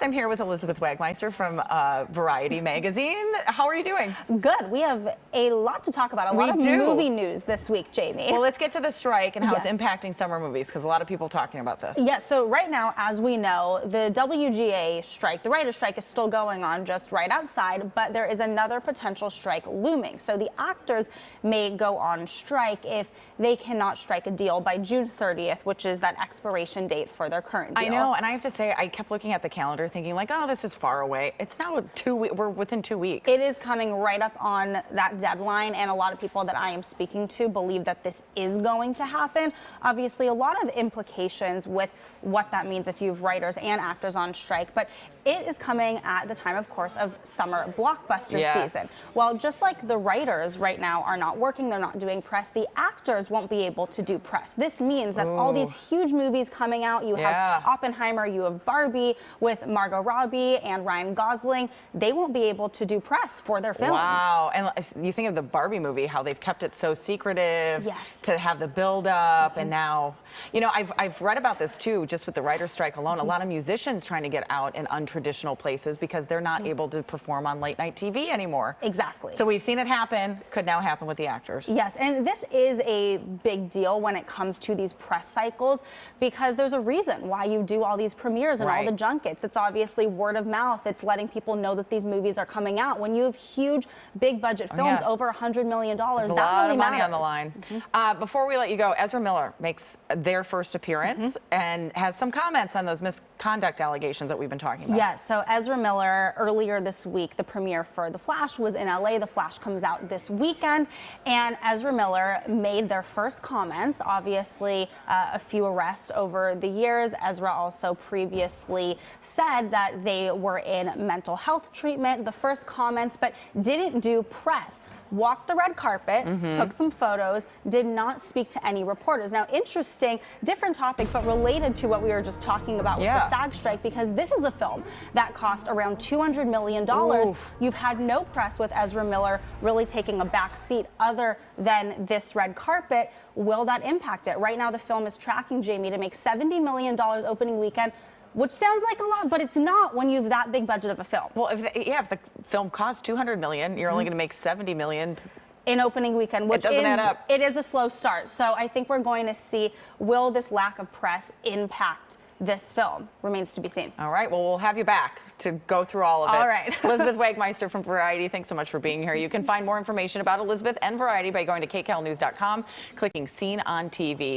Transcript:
I'm here with Elizabeth Wagmeister from Variety magazine. How are you doing? Good. We have a lot to talk about. A lot of movie news this week, Jamie. Well, let's get to the strike and how it's impacting summer movies, because a lot of people are talking about this. Yes, so right now, as we know, the WGA strike, the writer's strike, is still going on just right outside, but there is another potential strike looming. So the actors may go on strike if they cannot strike a deal by June 30th, which is that expiration date for their current deal. I know, and I have to say, I kept looking at the calendar thinking like, oh, this is far away. It's now we're within 2 weeks. It is coming right up on that deadline, and a lot of people that I am speaking to believe that this is going to happen. Obviously, a lot of implications with what that means if you have writers and actors on strike, but it is coming at the time, of course, of summer blockbuster season. Well, just like the writers right now are not working, they're not doing press, the actors won't be able to do press. This means that all these huge movies coming out, you have Oppenheimer, you have Barbie with Margot Robbie and Ryan Gosling, they won't be able to do press for their films. Wow, and you think of the Barbie movie, how they've kept it so secretive to have the build-up, and now, you know, I've read about this too, just with the writer's strike alone, a lot of musicians trying to get out in untraditional places because they're not able to perform on late-night TV anymore. Exactly. So we've seen it happen, could now happen with the actors. Yes, and this is a big deal when it comes to these press cycles, because there's a reason why you do all these premieres and all the junkets. It's obviously word of mouth. It's letting people know that these movies are coming out. When you have huge, big budget films, over $100 million, that really matters. A lot of money on the line. Before we let you go, Ezra Miller makes their first appearance and has some comments on those misconduct allegations that we've been talking about. Yes, so Ezra Miller, earlier this week, the premiere for The Flash was in LA. The Flash comes out this weekend, and Ezra Miller made their first comments. Obviously, a few arrests over the years. Ezra also previously said that they were in mental health treatment, the first comments, but didn't do press. Walked the red carpet, took some photos, did not speak to any reporters. Now, interesting, different topic, but related to what we were just talking about with the SAG strike, because this is a film that cost around $200 million. You've had no press with Ezra Miller really taking a back seat other than this red carpet. Will that impact it? Right now, the film is tracking, Jamie, to make $70 million opening weekend, which sounds like a lot, but it's not when you have that big budget of a film. Well, if the film costs $200 million, you're only going to make $70 million in opening weekend, which doesn't add up. It is a slow start. So I think we're going to see, will this lack of press impact this film? Remains to be seen. All right, well, we'll have you back to go through all of it. All right. Elizabeth Wagmeister from Variety, thanks so much for being here. You can find more information about Elizabeth and Variety by going to kcalnews.com, clicking Seen on TV.